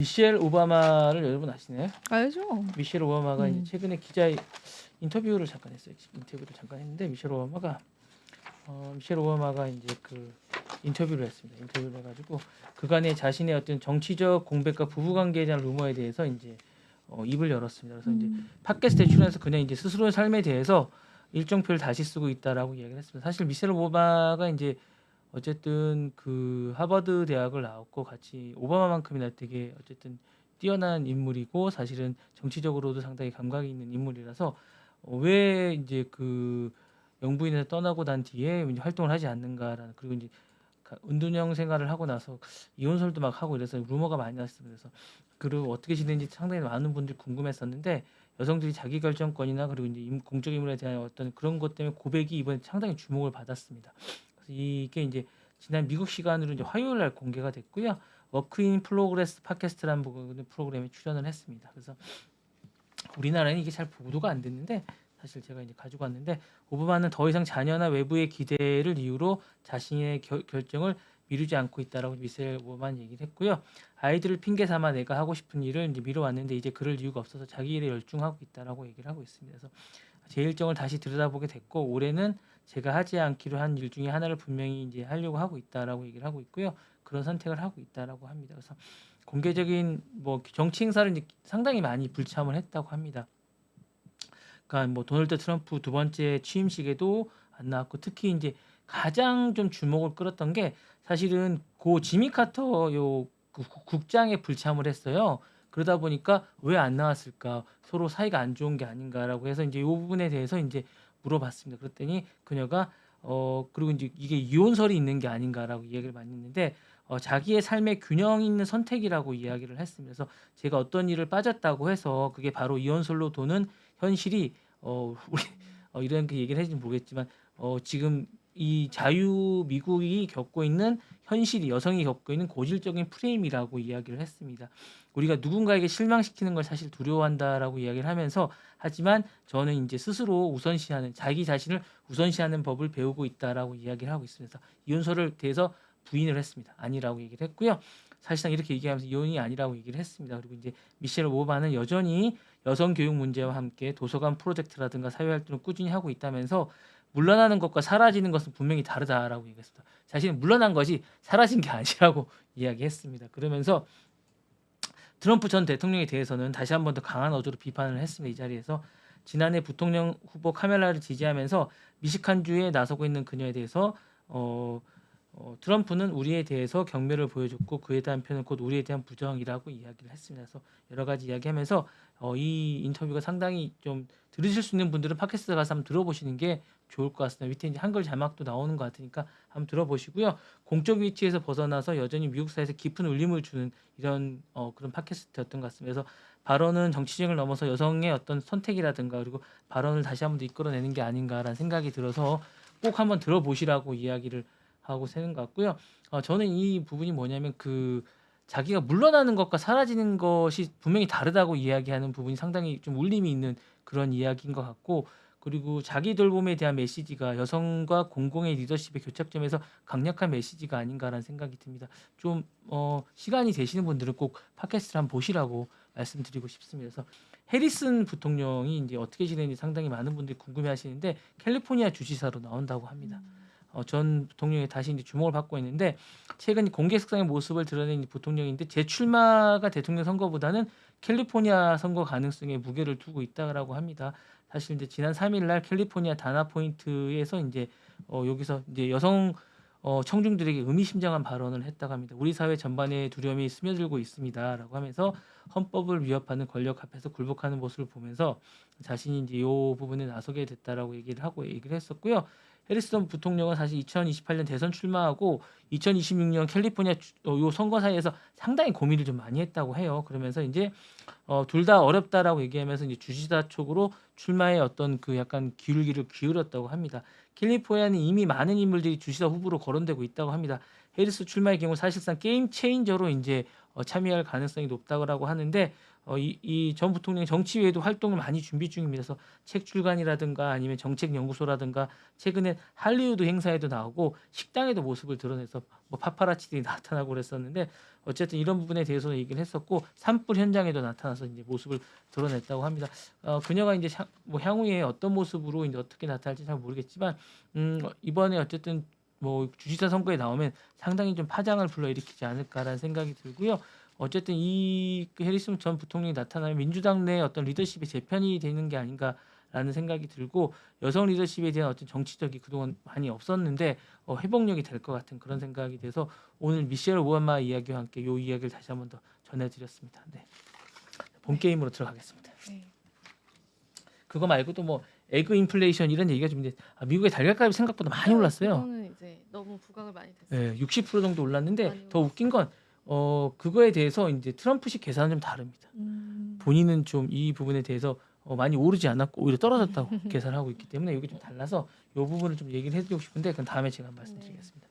미셸 오바마를 여러분 아시나요? 알죠. 미셸 오바마가 이제 음. 최근에 기자 인터뷰를 잠깐 했어요. 인터뷰를 잠깐 했는데 미셸 오바마가 이제 그 인터뷰를 했습니다. 인터뷰를 해가지고 그간의 자신의 어떤 정치적 공백과 부부관계에 대한 루머에 대해서 이제 입을 열었습니다. 그래서 이제 팟캐스트에 출연해서 그냥 이제 스스로의 삶에 대해서 일정표를 다시 쓰고 있다라고 이야기를 했습니다. 사실 미셸 오바마가 이제 어쨌든 그 하버드 대학을 나왔고 같이 오바마만큼이나 되게 어쨌든 뛰어난 인물이고 사실은 정치적으로도 상당히 감각이 있는 인물이라서 왜 이제 그 영부인에서 떠나고 난 뒤에 이제 활동을 하지 않는가라는, 그리고 이제 은둔형 생활을 하고 나서 이혼설도 막 하고 이래서 루머가 많이 났습니다. 그래서 그리고 어떻게 지내는지 상당히 많은 분들이 궁금했었는데 여성들이 자기 결정권이나 그리고 이제 공적 인물에 대한 어떤 그런 것 때문에 고백이 이번에 상당히 주목을 받았습니다. 그래서 이게 이제 지난 미국 시간으로 이제 화요일 날 공개가 됐고요. 워크인 프로그레스 팟캐스트라는 프로그램에 출연을 했습니다. 그래서 우리나라에는 이게 잘 보도가 안 됐는데 사실 제가 이제 가지고 왔는데, 오바마는 더 이상 자녀나 외부의 기대를 이유로 자신의 결정을 미루지 않고 있다라고 미셸 오바마는 얘기를 했고요. 아이들을 핑계 삼아 내가 하고 싶은 일을 이제 미뤄왔는데 이제 그럴 이유가 없어서 자기 일에 열중하고 있다라고 얘기를 하고 있습니다. 그래서 제 일정을 다시 들여다보게 됐고 올해는 제가 하지 않기로 한 일 중에 하나를 분명히 이제 하려고 하고 있다라고 얘기를 하고 있고요. 그런 선택을 하고 있다라고 합니다. 그래서 공개적인 뭐 정치 행사를 이제 상당히 많이 불참을 했다고 합니다. 그러니까 뭐 도널드 트럼프 두 번째 취임식에도 안 나왔고, 특히 이제 가장 좀 주목을 끌었던 게 사실은 고 지미 카터 국장에 불참을 했어요. 그러다 보니까 왜 안 나왔을까? 서로 사이가 안 좋은 게 아닌가라고 해서 이제 이 부분에 대해서 이제 물어봤습니다. 그랬더니 그녀가 그리고 이제 이게 이혼설이 있는 게 아닌가라고 이야기를 많이 했는데 자기의 삶의 균형 있는 선택이라고 이야기를 했습니다. 그래서 제가 어떤 일을 빠졌다고 해서 그게 바로 이혼설로 도는 현실이 우리 이런 그 얘기를 해는지 모르겠지만 지금 이 자유 미국이 겪고 있는 현실이 여성이 겪고 있는 고질적인 프레임이라고 이야기를 했습니다. 우리가 누군가에게 실망시키는 걸 사실 두려워한다라고 이야기를 하면서, 하지만 저는 이제 스스로 우선시하는 자기 자신을 우선시하는 법을 배우고 있다라고 이야기를 하고 있습니다. 이혼설을 대해서 부인을 했습니다. 아니라고 얘기를 했고요. 사실상 이렇게 얘기하면서 이혼이 아니라고 얘기를 했습니다. 그리고 이제 미셸 오바마는 여전히 여성 교육 문제와 함께 도서관 프로젝트라든가 사회 활동을 꾸준히 하고 있다면서 물러나는 것과 사라지는 것은 분명히 다르다라고 얘기했습니다. 자신은 물러난 것이 사라진 게 아니라고 이야기했습니다. 그러면서 트럼프 전 대통령에 대해서는 다시 한 번 더 강한 어조로 비판을 했습니다. 이 자리에서 지난해 부통령 후보 카멜라를 지지하면서 미시간주에 나서고 있는 그녀에 대해서 트럼프는 우리에 대해서 경멸을 보여줬고 그에 대한 표현은 곧 우리에 대한 부정이라고 이야기를 했습니다. 그래서 여러 가지 이야기하면서 이 인터뷰가 상당히 좀 들으실 수 있는 분들은 팟캐스트 가서 한번 들어보시는 게 좋을 것 같습니다. 밑에 이제 한글 자막도 나오는 것 같으니까 한번 들어보시고요. 공적 위치에서 벗어나서 여전히 미국 사회에서 깊은 울림을 주는 이런 그런 팟캐스트였던 것 같습니다. 그래서 발언은 정치적을 넘어서 여성의 어떤 선택이라든가 그리고 발언을 다시 한번 더 이끌어내는 게 아닌가라는 생각이 들어서 꼭 한번 들어보시라고 이야기를 하고 세는 것 같고요. 저는 이 부분이 뭐냐면 그 자기가 물러나는 것과 사라지는 것이 분명히 다르다고 이야기하는 부분이 상당히 좀 울림이 있는 그런 이야기인 것 같고, 그리고 자기 돌봄에 대한 메시지가 여성과 공공의 리더십의 교착점에서 강력한 메시지가 아닌가라는 생각이 듭니다. 좀 시간이 되시는 분들은 꼭 팟캐스트를 한번 보시라고 말씀드리고 싶습니다. 그래서 해리슨 부통령이 이제 어떻게 지내는지 상당히 많은 분들이 궁금해하시는데 캘리포니아 주지사로 나온다고 합니다. 전 부통령이 다시 이제 주목을 받고 있는데, 최근 공개석상의 모습을 드러낸 부통령인데 재출마가 대통령 선거보다는 캘리포니아 선거 가능성에 무게를 두고 있다라고 합니다. 사실 이제 지난 3일날 캘리포니아 다나 포인트에서 이제 여기서 이제 여성 청중들에게 의미심장한 발언을 했다고 합니다. 우리 사회 전반에 두려움이 스며들고 있습니다라고 하면서 헌법을 위협하는 권력 앞에서 굴복하는 모습을 보면서 자신이 이제 이 부분에 나서게 됐다라고 얘기를 했었고요. 해리슨 부통령은 사실 2028년 대선 출마하고 2026년 캘리포니아 요 선거 사이에서 상당히 고민을 좀 많이 했다고 해요. 그러면서 이제 둘 다 어렵다라고 얘기하면서 이제 주지사 쪽으로 출마의 어떤 그 약간 기울기를 기울였다고 합니다. 캘리포니아는 이미 많은 인물들이 주지사 후보로 거론되고 있다고 합니다. 해리스 출마의 경우 사실상 게임 체인저로 이제 참여할 가능성이 높다고 하는데 이 전 부통령 정치 외에도 활동을 많이 준비 중입니다. 그래서 책 출간이라든가 아니면 정책 연구소라든가 최근에 할리우드 행사에도 나오고 식당에도 모습을 드러내서 뭐 파파라치들이 나타나고 그랬었는데 어쨌든 이런 부분에 대해서는 얘기를 했었고 산불 현장에도 나타나서 이제 모습을 드러냈다고 합니다. 그녀가 이제 뭐 향후에 어떤 모습으로 이제 어떻게 나타날지 잘 모르겠지만 이번에 어쨌든 뭐 주지사 선거에 나오면 상당히 좀 파장을 불러일으키지 않을까라는 생각이 들고요. 어쨌든 이 해리스 전 부통령이 나타나면 민주당 내 어떤 리더십의 재편이 되는 게 아닌가라는 생각이 들고 여성 리더십에 대한 어떤 정치적이 그동안 많이 없었는데 회복력이 될 것 같은 그런 생각이 돼서 오늘 미셸 오바마 이야기와 함께 이 이야기를 다시 한번 더 전해드렸습니다. 네. 본 게임으로 들어가겠습니다. 네. 그거 말고도 뭐 에그 인플레이션 이런 얘기가 좀 이제 미국의 달걀값이 생각보다 많이 올랐어요. 그거는 이제 너무 부각을 많이 됐어요. 네, 60% 정도 올랐는데 많이 더 웃긴 건 그거에 대해서 이제 트럼프식 계산은 좀 다릅니다. 본인은 좀 이 부분에 대해서 많이 오르지 않았고 오히려 떨어졌다고 계산하고 있기 때문에 이게 좀 달라서 이 부분을 좀 얘기를 해드리고 싶은데 그건 다음에 제가 말씀드리겠습니다.